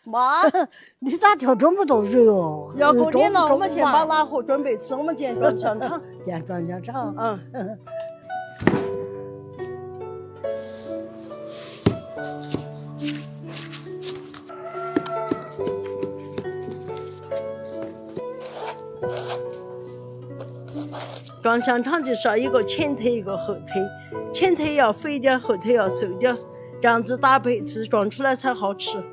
妈，你咋挑这么多肉？要过年了，我们先把中拿货准备吃。我们今天装香肠。见装香肠。嗯。装香肠就是要一个前腿一个后腿，前腿要肥点，后腿要瘦点，这样子搭配吃，装出来才好吃。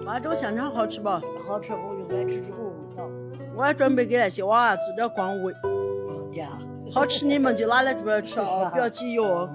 妈，这个香肠好吃不？好吃，我就爱吃这个味道。我还准备给那些娃娃做点光胃。这样。好吃你们就拿来煮来吃啊，不要挤油哦。